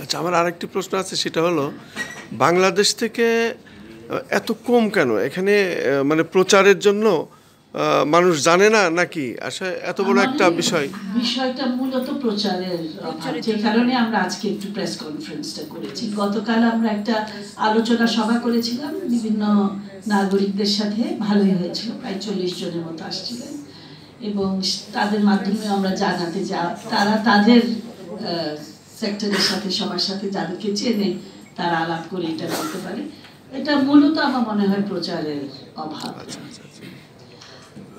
আচ্ছা, আমার আরেকটি প্রশ্ন আছে, সেটা হলো বাংলাদেশ থেকে এত কম কেন এখানে, মানে প্রচারের জন্য মানুষ জানে না নাকি? আসলে এত বড় একটা বিষয়টা মূলত প্রচারের অভাব, যে কারণে আমরা আজকে একটু প্রেস কনফারেন্সটা করেছি। গতকাল আমরা একটা আলোচনা সভা করেছিলাম বিভিন্ন নাগরিকদের সাথে, ভালোই হয়েছিল, প্রায় 40 জনের মতো আসছিলেন, এবং তাদের মাধ্যমে আমরা জানাতে তারা তাদের সেক্টরের সাথে, সবার সাথে যাদেরকে চেনে তারা আলাপ করে এটা করতে পারে। এটা মূলত আমার মনে হয় প্রচারের অভাব।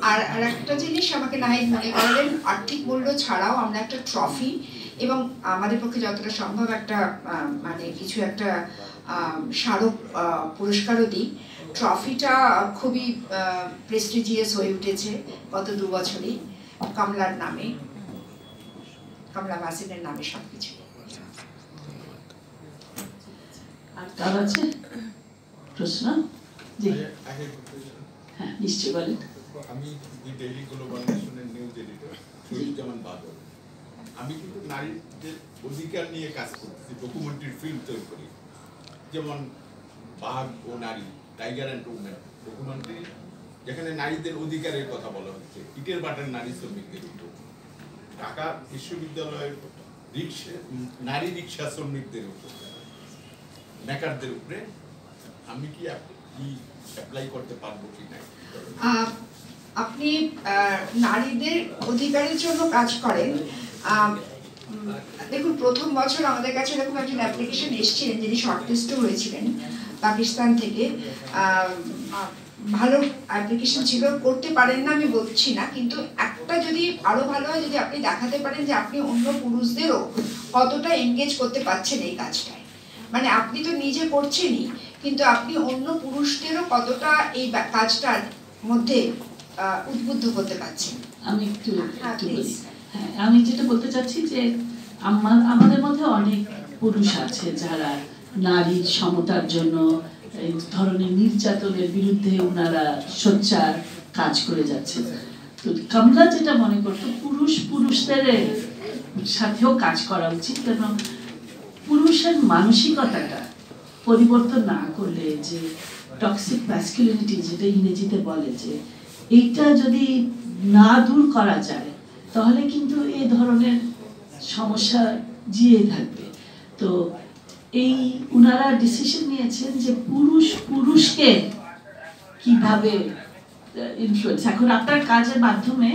আর একটা জিনিস আমাকে নাহিদ মনে করালেন, আর্থিক মূল্য ছাড়াও আমরা একটা ট্রফি এবং আমাদের পক্ষে যতটা সম্ভব একটা মানে কিছু একটা স্মারক পুরস্কারও দিই। ট্রফিটা খুবই প্রেস্টিজিয়াস হয়ে উঠেছে গত 2 বছরই, কমলার নামে, কমলা ভাসিনের নামে সবকিছু। আর কার আছে প্রশ্ন? জি হ্যাঁ, নিশ্চয়ই বলেন। আমি ডেইলি গ্লোবালাইজেশনের নিউজ এডিটর শহীদুজ্জামান বাদল। আমি কিন্তু নারীদের অধিকার নিয়ে কাজ করতেছি, ডকুমেন্টারি ফিল্ম তৈরি করি, যেমন বাঘ ও নারী, টাইগার অ্যান্ড উমেন ডকুমেন্টারি, যেখানে নারীদের অধিকারের কথা বলা হচ্ছে, ইটের বাটার নারী শ্রমিকদের উপর, ঢাকা বিশ্ববিদ্যালয়ের নারী রিক্সা শ্রমিকদের উপর, মেকারদের উপরে। আমি কি অ্যাপ্লাই করতে পারবো কি না? আপনি নারীদের অধিকারের জন্য কাজ করেন। দেখুন, প্রথম বছর আমাদের কাছে এরকম একজন অ্যাপ্লিকেশন এসেছিলেন, যিনি শর্টলিস্টও হয়েছিলেন পাকিস্তান থেকে। ভালো অ্যাপ্লিকেশন ছিল, করতে পারেন না আমি বলছি না, কিন্তু একটা যদি আরো ভালো হয়, যদি আপনি দেখাতে পারেন যে আপনি অন্য পুরুষদেরও কতটা এনগেজ করতে পারছেন এই কাজটায়, মানে আপনি তো নিজে করছেনই, কিন্তু আপনি অন্য পুরুষদেরও কতটা এই কাজটার মধ্যে উদ্বুদ্ধ করতে পারছেন। আমি একটু বলি। হ্যাঁ, আমি যেটা বলতে চাচ্ছি যে আমাদের মধ্যে অনেক পুরুষ আছে যারা নারীর সমতার জন্য, এই ধরনের নির্যাতনের বিরুদ্ধে ওনারা সোচ্চার কাজ করে যাচ্ছে। তো কমলা যেটা মনে করতো, পুরুষদের সাথেও কাজ করা উচিত, কারণ পুরুষের মানসিকতাটা পরিবর্তন না করলে, যে টক্সিক ম্যাসকুলিনিটি যেটা ইংরেজিতে বলে, যে এইটা যদি না দূর করা যায় তাহলে কিন্তু এই ধরনের সমস্যা জিয়ে থাকবে। তো এই উনারা ডিসিশন নিয়েছেন যে পুরুষকে কিভাবে ইনফ্লুয়েন্স। এখন আপনার কাজের মাধ্যমে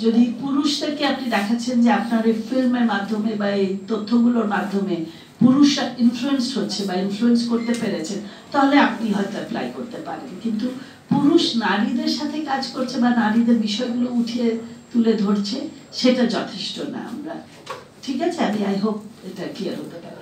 যদি পুরুষদেরকে আপনি দেখাচ্ছেন যে আপনার এই ফিল্মের মাধ্যমে বা এই তথ্যগুলোর মাধ্যমে পুরুষরা ইনফ্লুয়েন্স হচ্ছে বা ইনফ্লুয়েন্স করতে পেরেছেন, তাহলে আপনি হয়তো অ্যাপ্লাই করতে পারেন। কিন্তু পুরুষ নারীদের সাথে কাজ করছে বা নারীদের বিষয়গুলো উঠিয়ে তুলে ধরছে, সেটা যথেষ্ট না। আমরা ঠিক আছে, আমি আই হোপ এটা ক্লিয়ার হতে পারে।